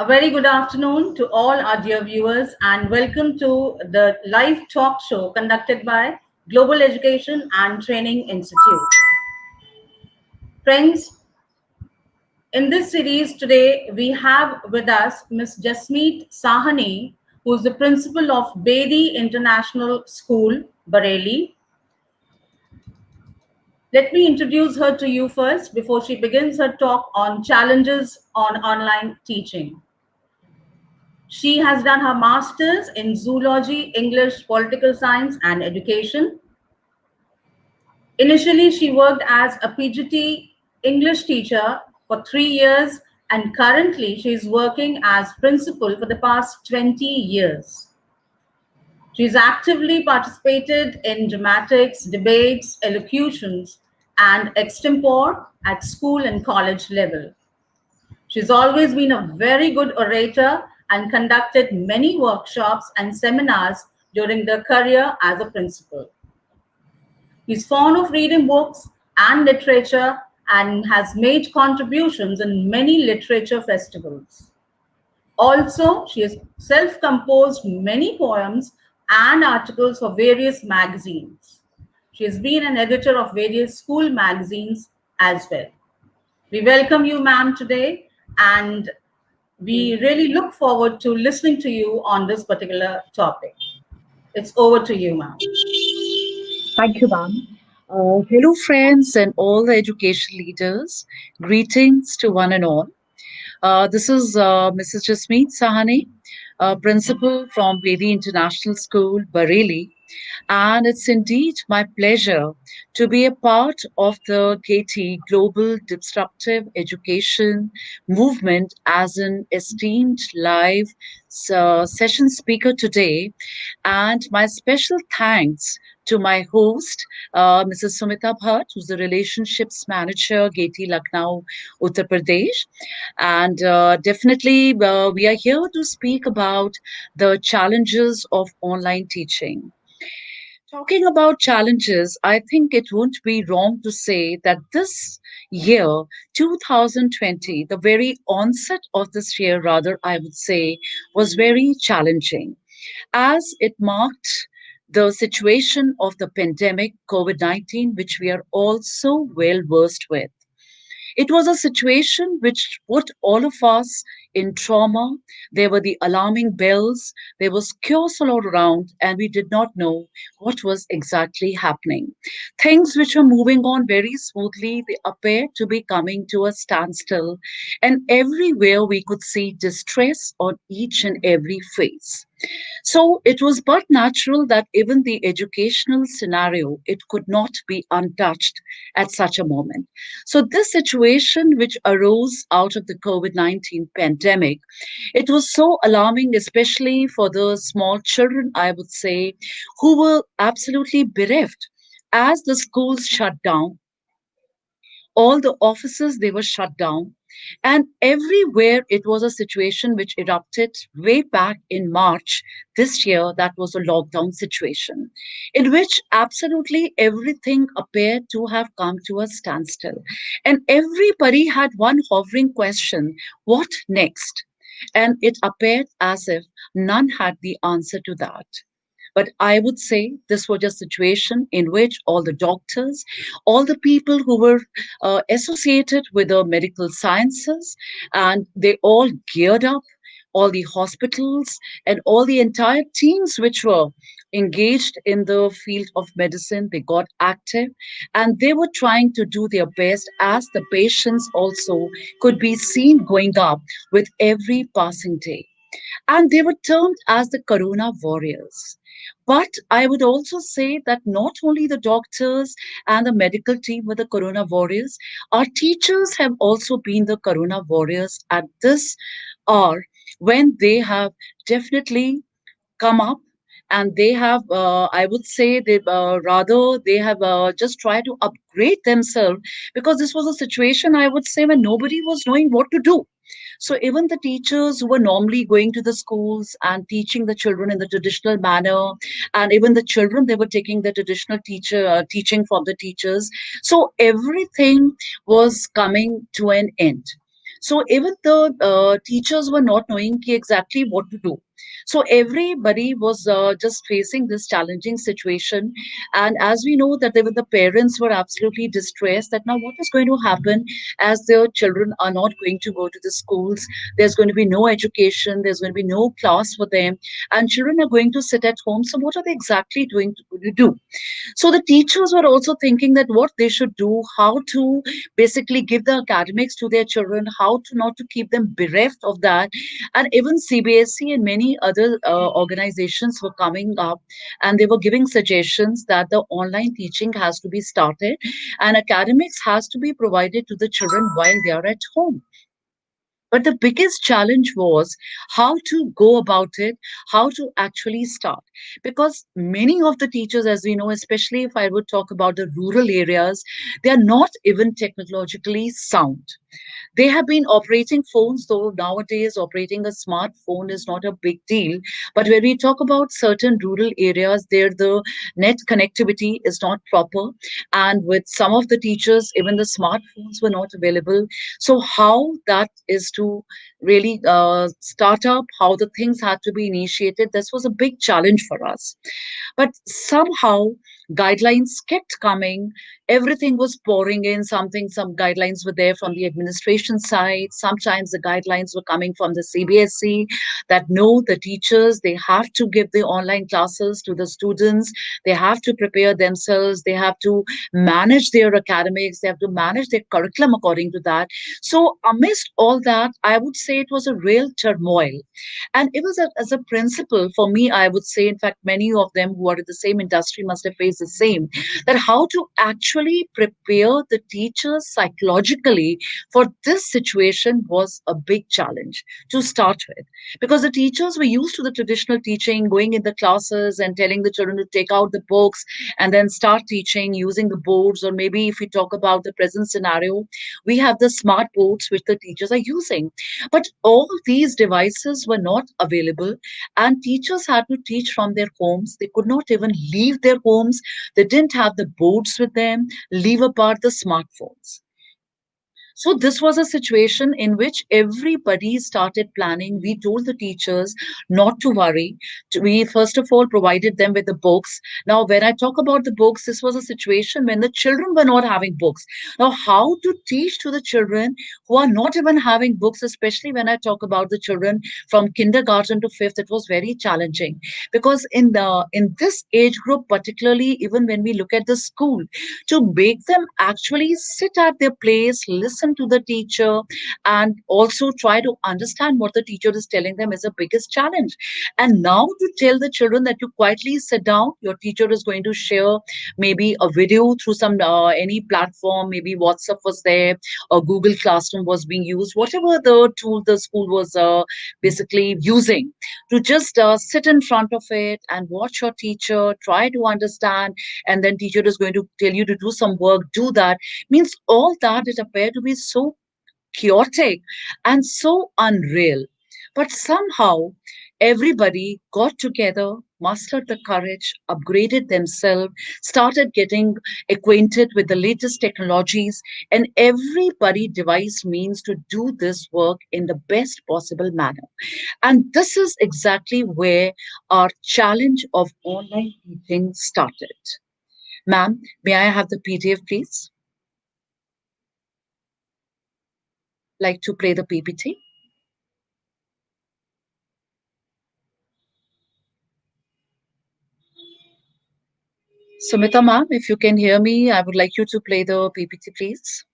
A very good afternoon to all our dear viewers, and welcome to the live talk show conducted by Global Education and Training Institute. Friends, in this series today, we have with us Ms. Jasmeet Sawhney, who is the principal of GETI International School, Bareilly. Let me introduce her to you first before she begins her talk on challenges on online teaching. She has done her master's in zoology, English, political science, and education. Initially, she worked as a PGT English teacher for 3 years, and currently she is working as principal for the past 20 years. She's actively participated in dramatics, debates, elocutions, and extempore at school and college level. She's always been a very good orator and conducted many workshops and seminars during her career as a principal. She's fond of reading books and literature and has made contributions in many literature festivals. Also, she has self-composed many poems and articles for various magazines. She has been an editor of various school magazines as well. We welcome you, ma'am, today, and we really look forward to listening to you on this particular topic. It's over to you, ma'am. Thank you, ma'am. Hello, friends, and all the education leaders. Greetings to one and all. This is Mrs. Jasmeet Sawhney, principal from GETI International School, Bareilly. And it's indeed my pleasure to be a part of the GETI Global Disruptive Education Movement as an esteemed live session speaker today. And my special thanks to my host, Mrs. Sumita Bhatt, who's the Relationships Manager, GETI Lucknow, Uttar Pradesh. And definitely, we are here to speak about the challenges of online teaching. Talking about challenges, I think it won't be wrong to say that this year, 2020, the very onset of this year, rather, I would say, was very challenging as it marked the situation of the pandemic COVID 19, which we are also well versed with. It was a situation which put all of us in trauma. There were the alarming bells, there was chaos all around, and we did not know what was exactly happening. Things which were moving on very smoothly, they appeared to be coming to a standstill, and everywhere we could see distress on each and every face. So it was but natural that even the educational scenario, it could not be untouched at such a moment. So this situation which arose out of the COVID-19 pandemic, it was so alarming, especially for the small children, I would say, who were absolutely bereft as the schools shut down, all the offices they were shut down, and everywhere it was a situation which erupted way back in March this year. That was a lockdown situation in which absolutely everything appeared to have come to a standstill, and everybody had one hovering question: what next? And it appeared as if none had the answer to that. But I would say this was a situation in which all the doctors, all the people who were associated with the medical sciences, and they all geared up, all the hospitals and all the entire teams which were engaged in the field of medicine, they got active and they were trying to do their best as the patients also could be seen going up with every passing day, and they were termed as the Corona Warriors. But I would also say that not only the doctors and the medical team were the Corona Warriors, our teachers have also been the Corona Warriors at this hour when they have definitely come up, and they have I would say they rather they have just tried to upgrade themselves, because this was a situation, I would say, when nobody was knowing what to do. So even the teachers who were normally going to the schools and teaching the children in the traditional manner, and even the children, they were taking the traditional teaching from the teachers. So everything was coming to an end. So even the teachers were not knowing exactly what to do. So everybody was just facing this challenging situation. And as we know that the parents were absolutely distressed that now what is going to happen as their children are not going to go to the schools. There's going to be no education, there's going to be no class for them, and children are going to sit at home. So what are they exactly going to do? So the teachers were also thinking that what they should do, how to basically give the academics to their children, how to not to keep them bereft of that. And even CBSE and many other organizations were coming up, and they were giving suggestions that the online teaching has to be started and academics has to be provided to the children while they are at home. But the biggest challenge was how to go about it, how to actually start. Because many of the teachers, as we know, especially if I would talk about the rural areas, they are not even technologically sound. They have been operating phones, though nowadays operating a smartphone is not a big deal. But when we talk about certain rural areas, there the net connectivity is not proper. And with some of the teachers, even the smartphones were not available. So how that is to really start up, how the things had to be initiated, this was a big challenge for us. But somehow guidelines kept coming. Everything was pouring in something. Some guidelines were there from the administration side. Sometimes the guidelines were coming from the CBSE that no, the teachers, they have to give the online classes to the students. They have to prepare themselves. They have to manage their academics. They have to manage their curriculum according to that. So amidst all that, I would say it was a real turmoil. And it was as a principal for me, I would say, in fact, many of them who are in the same industry must have faced the same, that how to actually prepare the teachers psychologically for this situation was a big challenge to start with. Because the teachers were used to the traditional teaching, going in the classes and telling the children to take out the books and then start teaching using the boards. Or maybe if we talk about the present scenario, we have the smart boards which the teachers are using. But all these devices were not available, and teachers had to teach from their homes. They could not even leave their homes. They didn't have the boards with them, leave apart the smartphones. So this was a situation in which everybody started planning. We told the teachers not to worry. We first of all provided them with the books. Now, when I talk about the books, this was a situation when the children were not having books. Now, how to teach to the children who are not even having books, especially when I talk about the children from kindergarten to fifth, it was very challenging because in this age group, particularly even when we look at the school, to make them actually sit at their place, listen to the teacher, and also try to understand what the teacher is telling them is the biggest challenge. And now to tell the children that you quietly sit down, your teacher is going to share maybe a video through some any platform, maybe WhatsApp was there, or Google Classroom was being used, whatever the tool the school was basically using, to just sit in front of it and watch your teacher, try to understand, and then teacher is going to tell you to do some work, do that, means all that it appeared to be so chaotic and so unreal. But somehow everybody got together, mustered the courage, upgraded themselves, started getting acquainted with the latest technologies, and everybody devised means to do this work in the best possible manner. And this is exactly where our challenge of online teaching started. Ma'am, may I have the PDF, please? Like to play the PPT? Sumita, ma'am, if you can hear me, I would like you to play the PPT, please.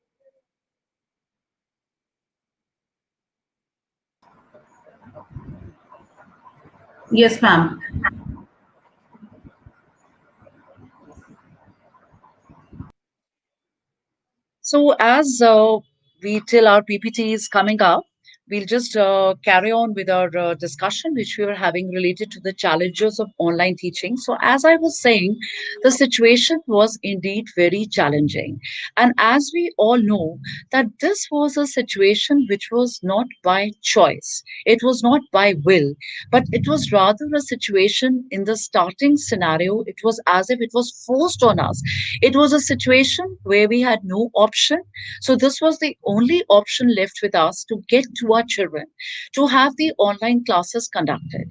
Yes, ma'am. So, as we till our PPT is coming up, we'll just carry on with our discussion, which we were having related to the challenges of online teaching. So, as I was saying, the situation was indeed very challenging. And as we all know, that this was a situation which was not by choice, it was not by will, but it was rather a situation in the starting scenario. It was as if it was forced on us. It was a situation where we had no option, so this was the only option left with us to get to our children, to have the online classes conducted,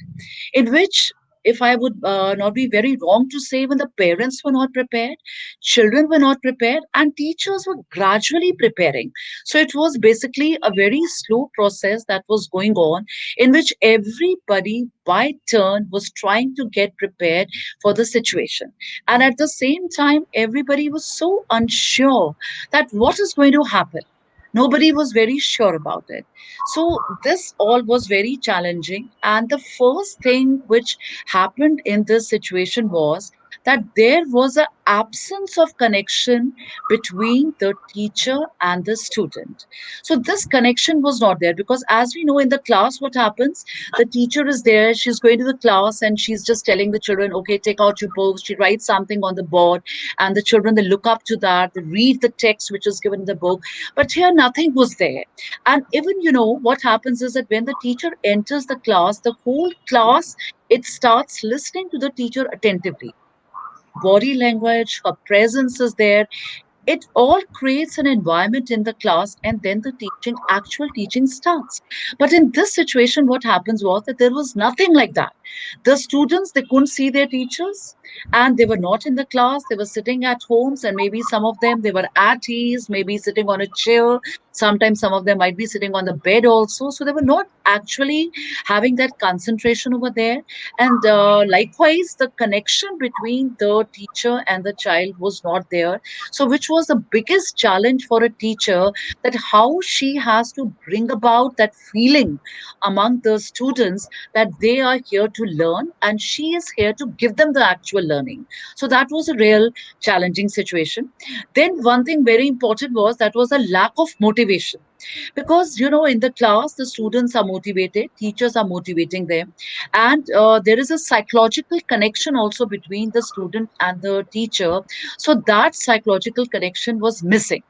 in which, if I would not be very wrong to say, when the parents were not prepared, children were not prepared, and teachers were gradually preparing. So it was basically a very slow process that was going on, in which everybody by turn was trying to get prepared for the situation. And at the same time, everybody was so unsure that what is going to happen. Nobody was very sure about it. So this all was very challenging. And the first thing which happened in this situation was that there was an absence of connection between the teacher and the student. So this connection was not there, because as we know, in the class, what happens, the teacher is there, she's going to the class and she's just telling the children, okay, take out your books. She writes something on the board, and the children, they look up to that, they read the text which is given in the book. But here nothing was there. And even, what happens is that when the teacher enters the class, the whole class, it starts listening to the teacher attentively. Body language, her presence is there, it all creates an environment in the class, and then the actual teaching starts. But in this situation, what happens was that there was nothing like that. The students, they couldn't see their teachers, and they were not in the class, they were sitting at homes, and maybe some of them, they were at ease, maybe sitting on a chair. Sometimes some of them might be sitting on the bed also, so they were not actually having that concentration over there. And likewise, the connection between the teacher and the child was not there. So, which was the biggest challenge for a teacher, that how she has to bring about that feeling among the students that they are here to learn and she is here to give them the actual learning. So, that was a real challenging situation. Then, one thing very important was that was a lack of motivation, because in the class the students are motivated, teachers are motivating them, and there is a psychological connection also between the student and the teacher. So that psychological connection was missing,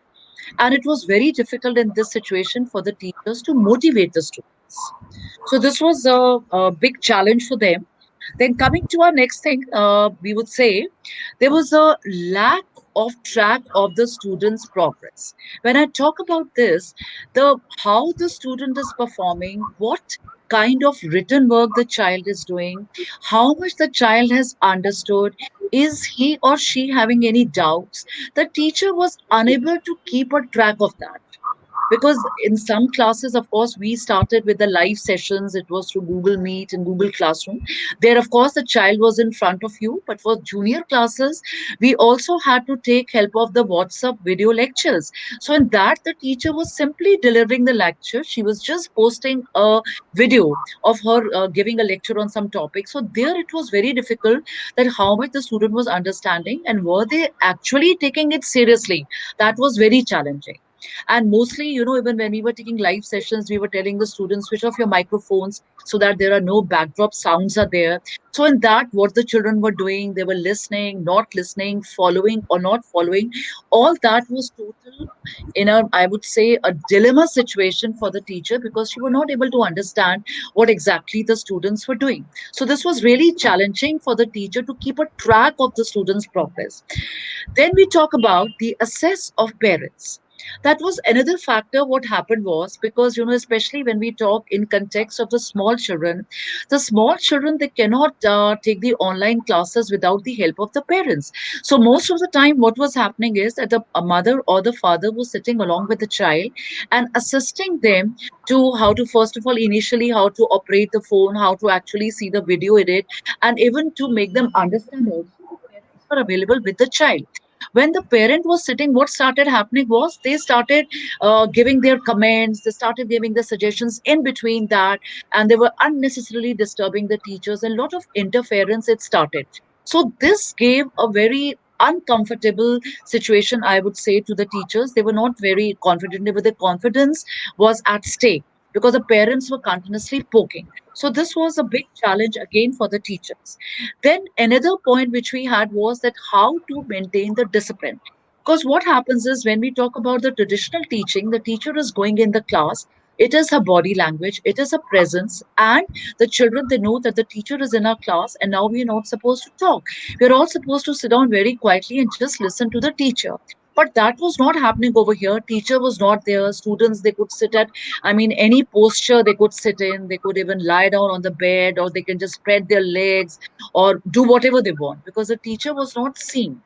and it was very difficult in this situation for the teachers to motivate the students. So this was a big challenge for them. Then coming to our next thing, we would say there was a lack of track of the student's progress. When I talk about this, the how the student is performing, what kind of written work the child is doing, how much the child has understood, is he or she having any doubts? The teacher was unable to keep a track of that, because in some classes, of course, we started with the live sessions. It was through Google Meet and Google Classroom. There, of course, the child was in front of you, but for junior classes, we also had to take help of the WhatsApp video lectures. So in that, the teacher was simply delivering the lecture. She was just posting a video of her giving a lecture on some topic. So there it was very difficult, that how much the student was understanding and were they actually taking it seriously. That was very challenging. And mostly, even when we were taking live sessions, we were telling the students, switch off your microphones so that there are no backdrop sounds are there. So in that, what the children were doing, they were listening, not listening, following or not following. All that was total in a, I would say, a dilemma situation for the teacher, because she was not able to understand what exactly the students were doing. So this was really challenging for the teacher to keep a track of the students' progress. Then we talk about the assess of parents. That was another factor. What happened was, because especially when we talk in context of the small children, they cannot take the online classes without the help of the parents. So most of the time, what was happening is that the a mother or the father was sitting along with the child and assisting them to how to, first of all, initially how to operate the phone, how to actually see the video edit, and even to make them understand also. The parents were available with the child. When the parent was sitting, what started happening was they started giving their comments, they started giving the suggestions in between that, and they were unnecessarily disturbing the teachers, and a lot of interference it started. So this gave a very uncomfortable situation, I would say, to the teachers. They were not very confident, but the confidence was at stake, because the parents were continuously poking. So this was a big challenge again for the teachers. Then another point which we had was that how to maintain the discipline. Because what happens is when we talk about the traditional teaching, the teacher is going in the class, it is her body language, it is her presence, and the children, they know that the teacher is in our class and now we are not supposed to talk. We're all supposed to sit down very quietly and just listen to the teacher. But that was not happening over here. Teacher was not there. Students, they could sit at, I mean, any posture they could sit in. They could even lie down on the bed, or they can just spread their legs or do whatever they want because the teacher was not seen.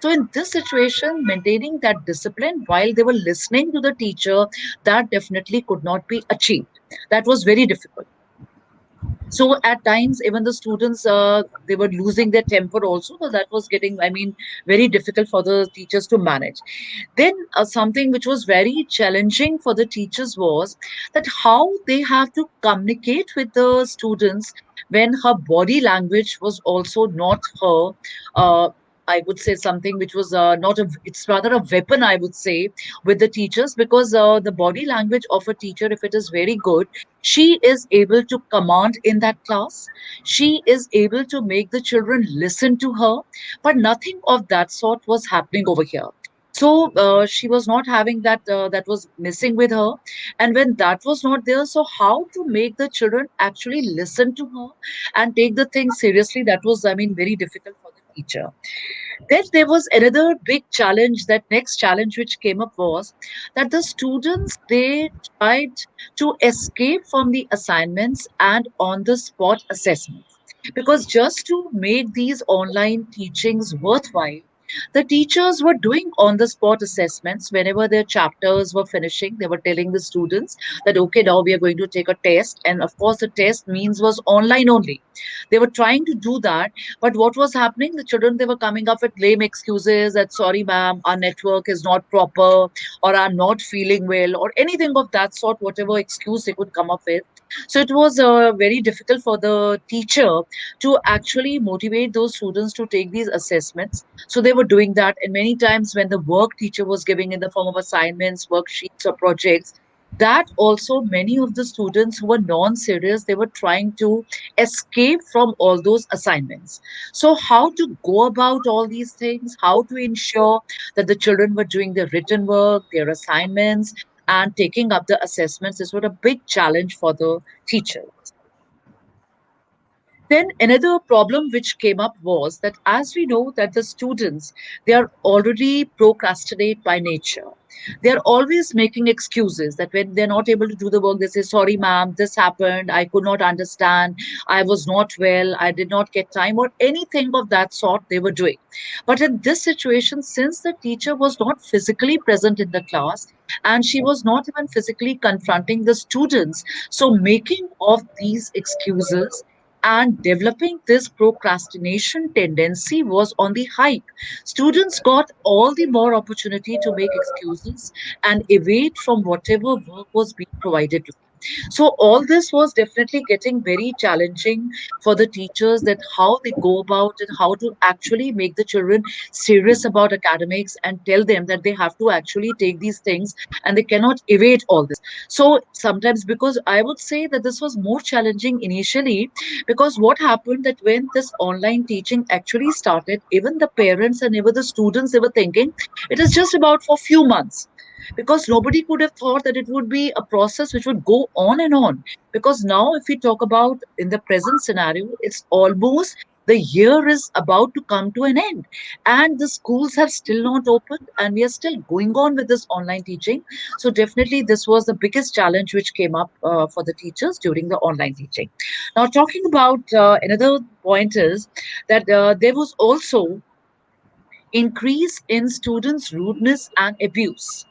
So in this situation, maintaining that discipline while they were listening to the teacher, that definitely could not be achieved. That was very difficult. So at times, even the students, they were losing their temper also. So that was getting, I mean, very difficult for the teachers to manage. Then something which was very challenging for the teachers was that how they have to communicate with the students when her body language was also not her. I would say something which was not a, it's rather a weapon, I would say, with the teachers, because the body language of a teacher, if it is very good, she is able to command in that class. She is able to make the children listen to her, but nothing of that sort was happening over here. So she was not having that, that was missing with her. And when that was not there, so how to make the children actually listen to her and take the thing seriously, that was, I mean, very difficult for the teacher. Then there was another big challenge. That next challenge which came up was that the students, they tried to escape from the assignments and on the spot assessments. Because just to make these online teachings worthwhile, the teachers were doing on the spot assessments whenever their chapters were finishing. They were telling the students that, okay, now we are going to take a test. And of course, the test means was online only. They were trying to do that, but what was happening? The children, they were coming up with lame excuses that, sorry, ma'am, our network is not proper, or are not feeling well, or anything of that sort, whatever excuse they could come up with. So it was very difficult for the teacher to actually motivate those students to take these assessments. So they were doing that. And many times when the work teacher was giving in the form of assignments, worksheets, or projects, that also many of the students who were non-serious, they were trying to escape from all those assignments. So, how to go about all these things, how to ensure that the children were doing their written work, their assignments, and taking up the assessments, this was a big challenge for the teachers. Then another problem which came up was that, as we know that the students, they are already procrastinate by nature. They are always making excuses that when they're not able to do the work, they say, sorry, ma'am, this happened, I could not understand, I was not well, I did not get time, or anything of that sort they were doing. But in this situation, since the teacher was not physically present in the class and she was not even physically confronting the students, so making of these excuses and developing this procrastination tendency was on the hike. Students got all the more opportunity to make excuses and evade from whatever work was being provided to them. So all this was definitely getting very challenging for the teachers, that how they go about and how to actually make the children serious about academics and tell them that they have to actually take these things and they cannot evade all this. So sometimes, because I would say that this was more challenging initially, because what happened that when this online teaching actually started, even the parents and even the students, they were thinking it is just about for few months, because nobody could have thought that it would be a process which would go on and on. Because now if we talk about in the present scenario, it's almost the year is about to come to an end and the schools have still not opened and we are still going on with this online teaching. So definitely this was the biggest challenge which came up for the teachers during the online teaching. Now, talking about another point is that there was also increase in students' rudeness and abuse.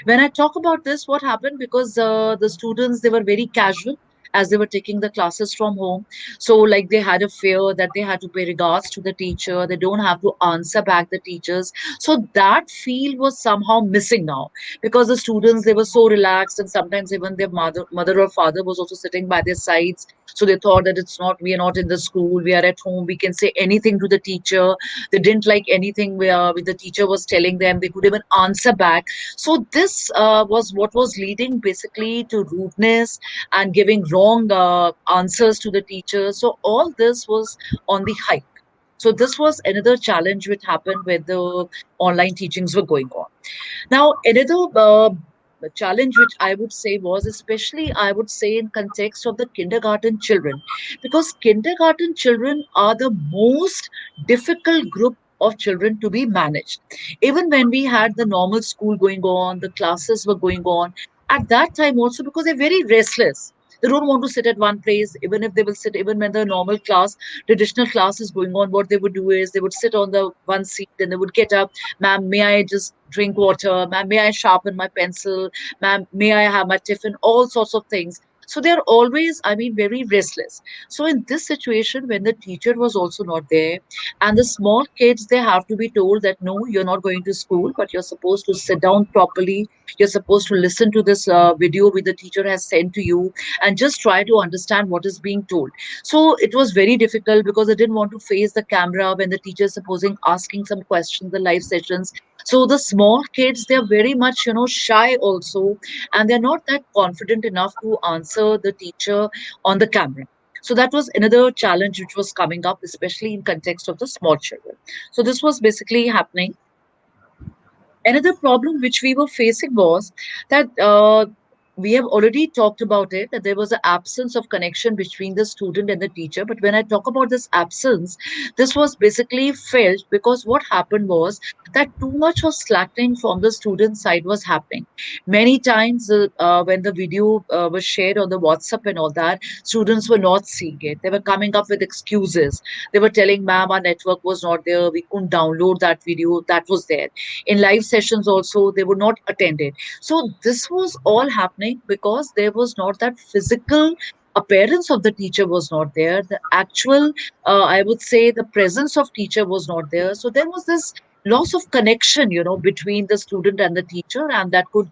When I talk about this, what happened? Because the students, they were very casual as they were taking the classes from home. So, like, they had a fear that they had to pay regards to the teacher. They don't have to answer back the teachers. So that feel was somehow missing now, because the students, they were so relaxed, and sometimes even their mother or father was also sitting by their sides. So they thought that it's not, we are not in the school, we are at home, we can say anything to the teacher. They didn't like anything where the teacher was telling them, they could even answer back. So this was what was leading basically to rudeness and giving wrong answers to the teacher. So all this was on the hike. So this was another challenge which happened when the online teachings were going on. Now, another challenge which I would say was, especially I would say in context of the kindergarten children, because kindergarten children are the most difficult group of children to be managed. Even when we had the normal school going on, the classes were going on, at that time also, because they're very restless. They don't want to sit at one place, even if they will sit, even when the normal class, traditional class is going on, what they would do is they would sit on the one seat and they would get up. Ma'am, may I just drink water? Ma'am, may I sharpen my pencil? Ma'am, may I have my tiffin? All sorts of things. So they're always, I mean, very restless. So in this situation, when the teacher was also not there, and the small kids, they have to be told that no, you're not going to school, but you're supposed to sit down properly. You're supposed to listen to this video which the teacher has sent to you and just try to understand what is being told. So it was very difficult because I didn't want to face the camera when the teacher is supposing asking some questions, the live sessions. So the small kids, they're very much, shy also, and they're not that confident enough to answer the teacher on the camera. So that was another challenge which was coming up, especially in context of the small children. So this was basically happening. Another problem which we were facing was that we have already talked about it, that there was an absence of connection between the student and the teacher. But when I talk about this absence, this was basically felt because what happened was that too much of slacking from the student side was happening. Many times, when the video was shared on the WhatsApp and all that, students were not seeing it. They were coming up with excuses. They were telling, ma'am, our network was not there. We couldn't download that video that was there. In live sessions also, they were not attended. So this was all happening because there was not that physical appearance of the teacher was not there. The actual, I would say, the presence of teacher was not there. So there was this loss of connection, between the student and the teacher, and that could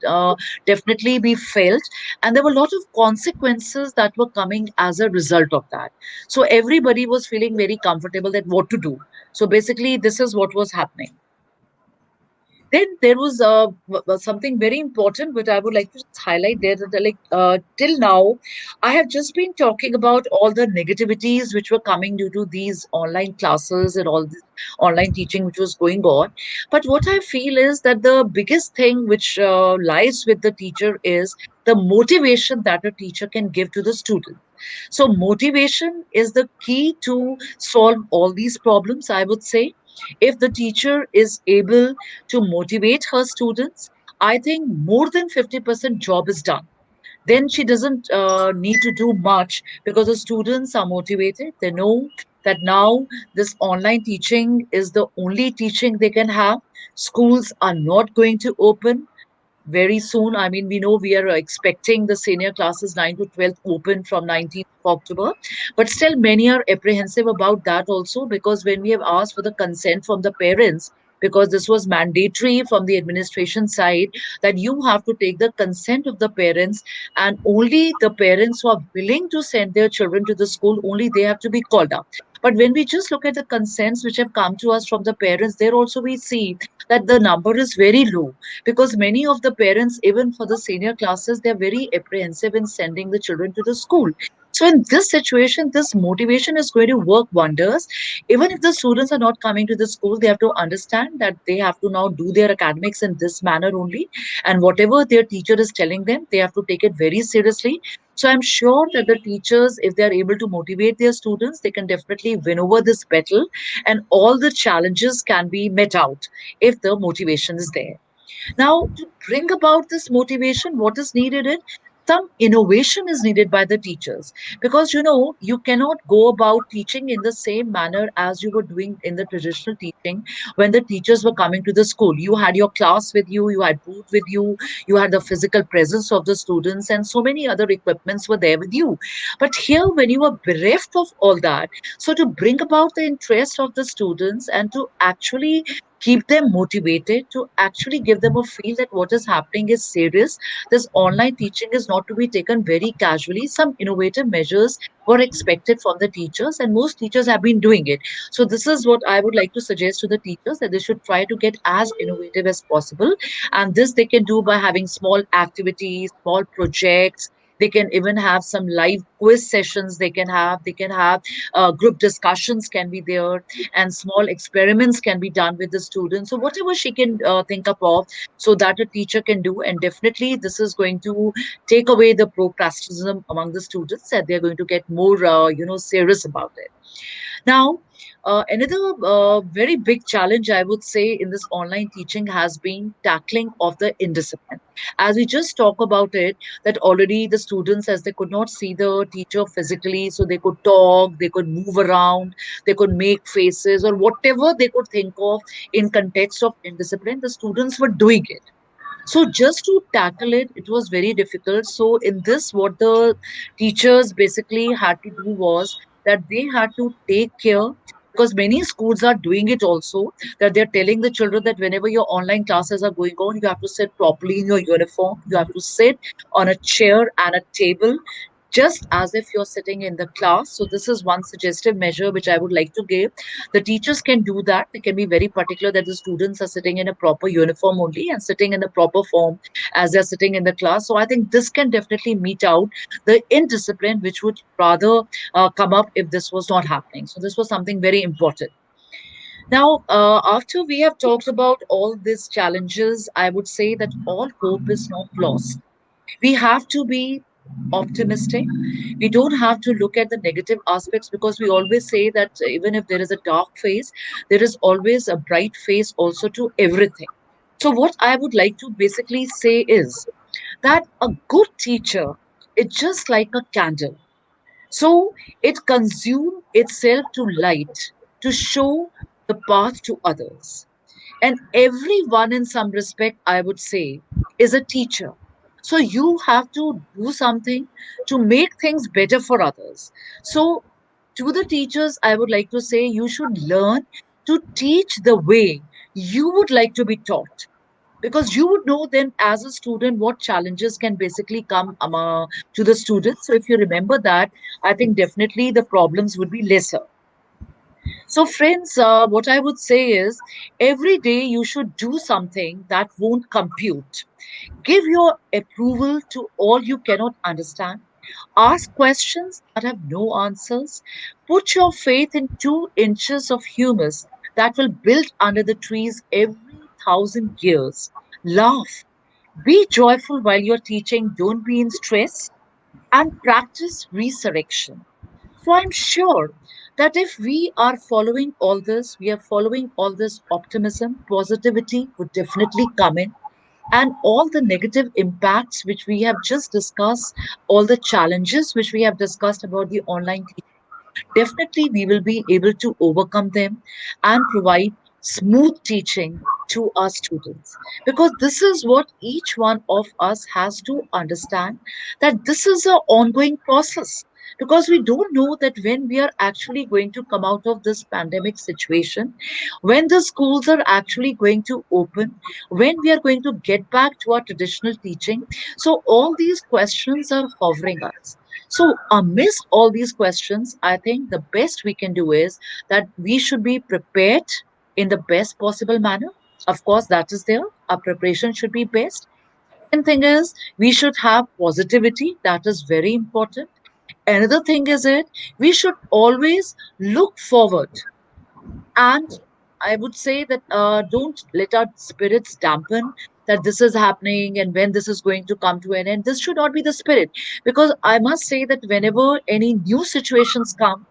definitely be felt. And there were a lot of consequences that were coming as a result of that. So everybody was feeling very comfortable that what to do. So basically, this is what was happening. Then there was something very important which I would like to just highlight there, that till now, I have just been talking about all the negativities which were coming due to these online classes and all this online teaching which was going on. But what I feel is that the biggest thing which lies with the teacher is the motivation that a teacher can give to the student. So motivation is the key to solve all these problems, I would say. If the teacher is able to motivate her students, I think more than 50% job is done. Then she doesn't need to do much because the students are motivated. They know that now this online teaching is the only teaching they can have. Schools are not going to open very soon. I mean, we know we are expecting the senior classes 9 to 12 open from 19th of October, but still many are apprehensive about that also, because when we have asked for the consent from the parents, because this was mandatory from the administration side, that you have to take the consent of the parents, and only the parents who are willing to send their children to the school, only they have to be called up. But when we just look at the consents which have come to us from the parents, there also we see that the number is very low, because many of the parents, even for the senior classes, they're very apprehensive in sending the children to the school. So in this situation, this motivation is going to work wonders. Even if the students are not coming to the school, they have to understand that they have to now do their academics in this manner only, and whatever their teacher is telling them, they have to take it very seriously. So I'm sure that the teachers, if they are able to motivate their students, they can definitely win over this battle, and all the challenges can be met out if the motivation is there. Now, to bring about this motivation, what is needed is some innovation is needed by the teachers, because you cannot go about teaching in the same manner as you were doing in the traditional teaching. When the teachers were coming to the school, you had your class with you, you had booth with you, you had the physical presence of the students, and so many other equipments were there with you. But here, when you are bereft of all that, so to bring about the interest of the students and to actually keep them motivated, to actually give them a feel that what is happening is serious. This online teaching is not to be taken very casually. Some innovative measures were expected from the teachers, and most teachers have been doing it. So, this is what I would like to suggest to the teachers, that they should try to get as innovative as possible. And this they can do by having small activities, small projects. They can even have some live quiz sessions. They can have group discussions can be there, and small experiments can be done with the students. So whatever she can think up of, so that a teacher can do, and definitely this is going to take away the procrastination among the students, and they're going to get more, serious about it. Now, another very big challenge, I would say, in this online teaching has been tackling of the indiscipline. As we just talk about it, that already the students, as they could not see the teacher physically, so they could talk, they could move around, they could make faces, or whatever they could think of in context of indiscipline, the students were doing it. So just to tackle it, it was very difficult. So in this, what the teachers basically had to do was that they had to take care, because many schools are doing it also, that they're telling the children that whenever your online classes are going on, you have to sit properly in your uniform. You have to sit on a chair and a table, just as if you're sitting in the class. So this is one suggestive measure which I would like to give. The teachers can do that. They can be very particular that the students are sitting in a proper uniform only and sitting in the proper form as they're sitting in the class. So I think this can definitely meet out the indiscipline which would rather come up if this was not happening. So this was something very important. Now, after we have talked about all these challenges, I would say that all hope is not lost. We have to be optimistic. We don't have to look at the negative aspects, because we always say that even if there is a dark face, there is always a bright face also to everything. So what I would like to basically say is that a good teacher is just like a candle. So it consumes itself to light, to show the path to others. And everyone, in some respect, I would say, is a teacher. So you have to do something to make things better for others. So, to the teachers, I would like to say you should learn to teach the way you would like to be taught, because you would know then as a student what challenges can basically come to the students. So if you remember that, I think definitely the problems would be lesser. So, friends, what I would say is every day you should do something that won't compute. Give your approval to all you cannot understand. Ask questions that have no answers. Put your faith in 2 inches of humus that will build under the trees every 1,000 years. Laugh. Be joyful while you're teaching. Don't be in stress, and practice resurrection. So I'm sure that if we are following all this, we are following all this optimism, positivity would definitely come in. And all the negative impacts which we have just discussed, all the challenges which we have discussed about the online teaching, definitely we will be able to overcome them and provide smooth teaching to our students, because this is what each one of us has to understand, that this is an ongoing process, because we don't know that when we are actually going to come out of this pandemic situation, when the schools are actually going to open, when we are going to get back to our traditional teaching. So all these questions are hovering us. So, amidst all these questions, I think the best we can do is that we should be prepared in the best possible manner. Of course, that is there. Our preparation should be best. Second thing is we should have positivity. That is very important. Another thing is it we should always look forward, and I would say that don't let our spirits dampen that this is happening and when this is going to come to an end. This should not be the spirit. Because I must say that whenever any new situations come,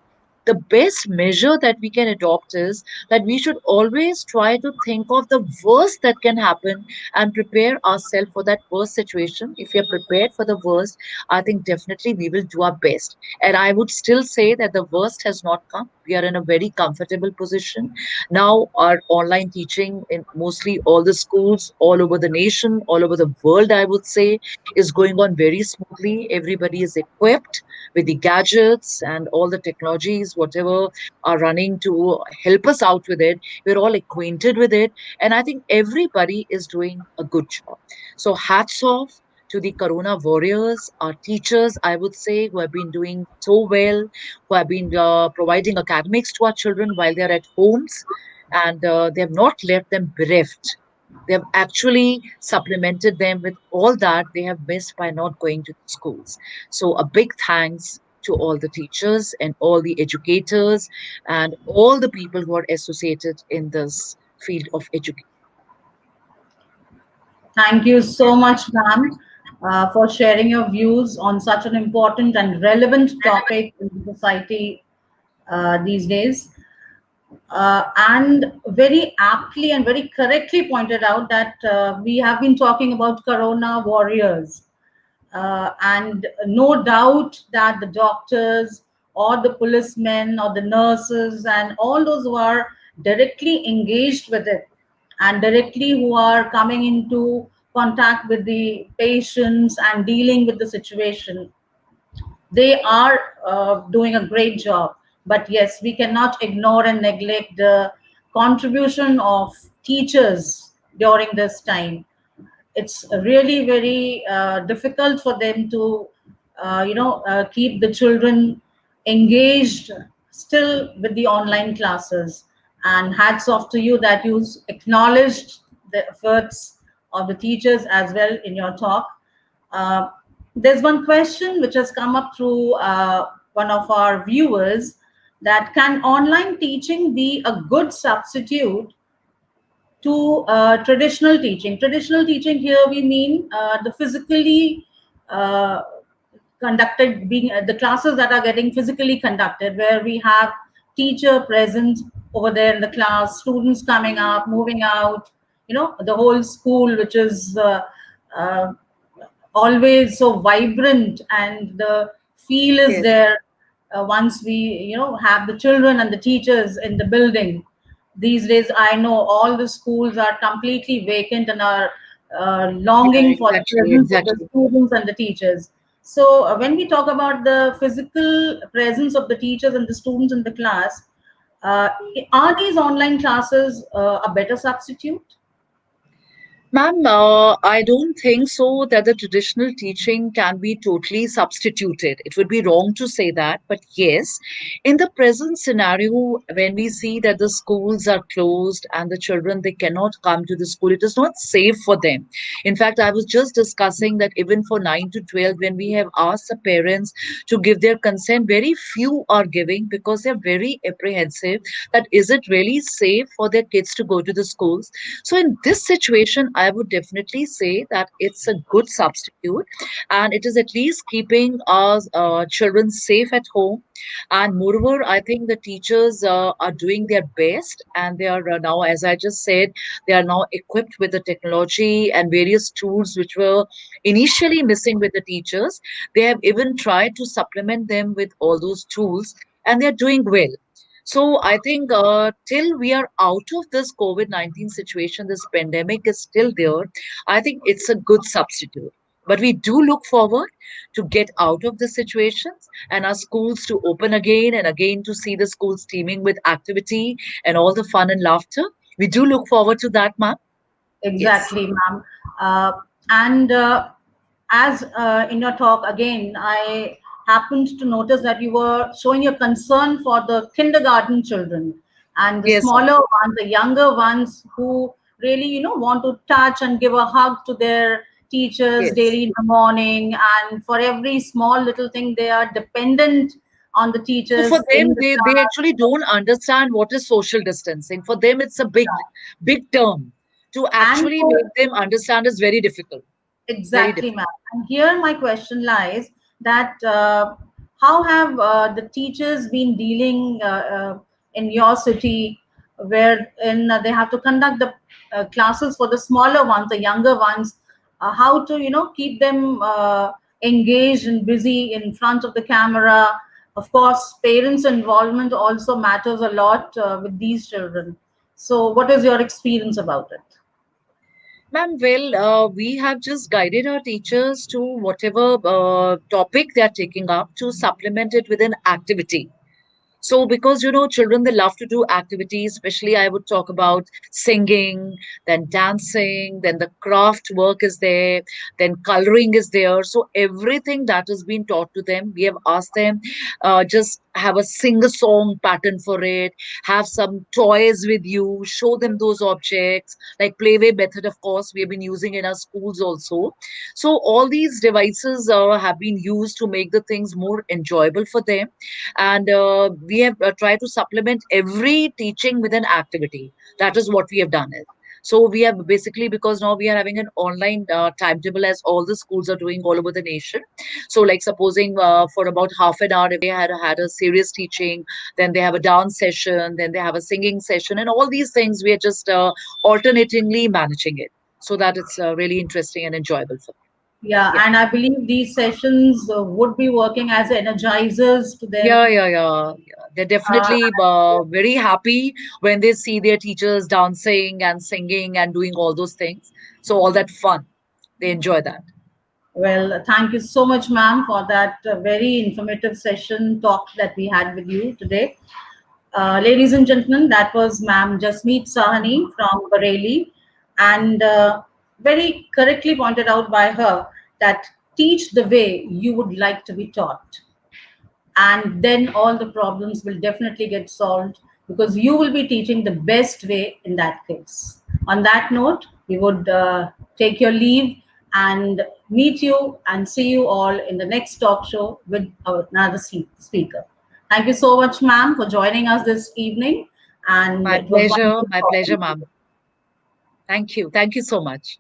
the best measure that we can adopt is that we should always try to think of the worst that can happen and prepare ourselves for that worst situation. If we are prepared for the worst, I think definitely we will do our best. And I would still say that the worst has not come. We are in a very comfortable position. Now, our online teaching in mostly all the schools all over the nation, all over the world, I would say, is going on very smoothly. Everybody is equipped with the gadgets and all the technologies teachers, whatever are running to help us out with it, we're all acquainted with it. And I think everybody is doing a good job. So hats off to the Corona warriors, our teachers, I would say, who have been doing so well, who have been providing academics to our children while they're at homes, and they have not left them bereft. They have actually supplemented them with all that they have missed by not going to the schools. So, a big thanks to all the teachers and all the educators and all the people who are associated in this field of education. Thank you so much, ma'am, for sharing your views on such an important and relevant topic in the society these days. And very aptly and very correctly pointed out that we have been talking about Corona warriors. And no doubt that the doctors or the policemen or the nurses and all those who are directly engaged with it and directly who are coming into contact with the patients and dealing with the situation, they are doing a great job. But yes, we cannot ignore and neglect the contribution of teachers during this time. It's really very difficult for them to keep the children engaged still with the online classes. And hats off to you that you acknowledged the efforts of the teachers as well in your talk. uh, there's one question which has come up through one of our viewers, that can online teaching be a good substitute to traditional teaching? Traditional teaching here we mean the physically uh, conducted, being the classes that are getting physically conducted, where we have teacher present over there in the class, students coming up, moving out, the whole school, which is uh, always so vibrant, and the feel is Yes. there once we have the children and the teachers in the building. These days I know all the schools are completely vacant and are Yeah, longing for the exactly, presence of the exactly. students and the teachers. So when we talk about the physical presence of the teachers and the students in the class, uh, are these online classes a better substitute? Ma'am, I don't think so that the traditional teaching can be totally substituted. It would be wrong to say that. But yes, in the present scenario, when we see that the schools are closed and the children, they cannot come to the school, it is not safe for them. In fact, I was just discussing that even for 9 to 12, when we have asked the parents to give their consent, very few are giving because they're very apprehensive that is it really safe for their kids to go to the schools. So, in this situation, I would definitely say that it's a good substitute and it is at least keeping our children safe at home. And moreover, I think the teachers are doing their best and they are now, as I just said, they are now equipped with the technology and various tools which were initially missing with the teachers. They have even tried to supplement them with all those tools and they're doing well. So I think till we are out of this COVID-19 situation, this pandemic is still there. I think it's a good substitute. But we do look forward to get out of the situations and our schools to open again and again to see the schools teeming with activity and all the fun and laughter. We do look forward to that, ma'am. Yes. Exactly, ma'am. Uh, and as in your talk, again, I happened to notice that you were showing your concern for the kindergarten children and the Yes, smaller ones, the younger ones who really, want to touch and give a hug to their teachers yes. daily in the morning. And for every small little thing, they are dependent on the So for teachers in them, the they class. actually don't understand what is social distancing. For them, it's a big term. To And actually for make them understand is very difficult. Very Exactly, difficult. ma'am. And here my question lies that how have the teachers been dealing in your city, where they have to conduct the classes for the smaller ones, the younger ones, how to keep them engaged and busy in front of the camera. Of course, parents' involvement also matters a lot with these children. So, what is your experience about it? Ma'am, well, we have just guided our teachers to whatever topic they are taking up to supplement it with an activity. So because children, they love to do activities, especially I would talk about singing, then dancing, then the craft work is there, then coloring is there. So everything that has been taught to them, we have asked them, just have a sing a song pattern for it, have some toys with you, show them those objects, like playway method, of course, we have been using in our schools also. So all these devices have been used to make the things more enjoyable for them. And we have tried to supplement every teaching with an activity. That is what we have done it. So we have basically, because now we are having an online timetable, as all the schools are doing all over the nation. So like supposing for about half an hour they had a serious teaching, then they have a dance session, then they have a singing session, and all these things we are just alternatingly managing it, so that it's really interesting and enjoyable for them. Yeah, Yeah. and I believe these sessions would be working as energizers to Yeah, them. yeah, yeah, yeah. They're Uh, definitely very happy when they see their teachers dancing and singing and doing all those things. So all that fun, they enjoy that. well, thank you so much, ma'am, for that very informative session talk that we had with you today. Ladies and gentlemen, that was Ma'am Jasmeet Sawhney from Bareilly, and very correctly pointed out by her that teach the way you would like to be taught, and then all the problems will definitely get solved because you will be teaching the best way in that case. On that note, we would take your leave and meet you and see you all in the next talk show with another speaker. Thank you so much, ma'am, for joining us this evening, and it was wonderful My talking pleasure, to you. ma'am. Thank you so much.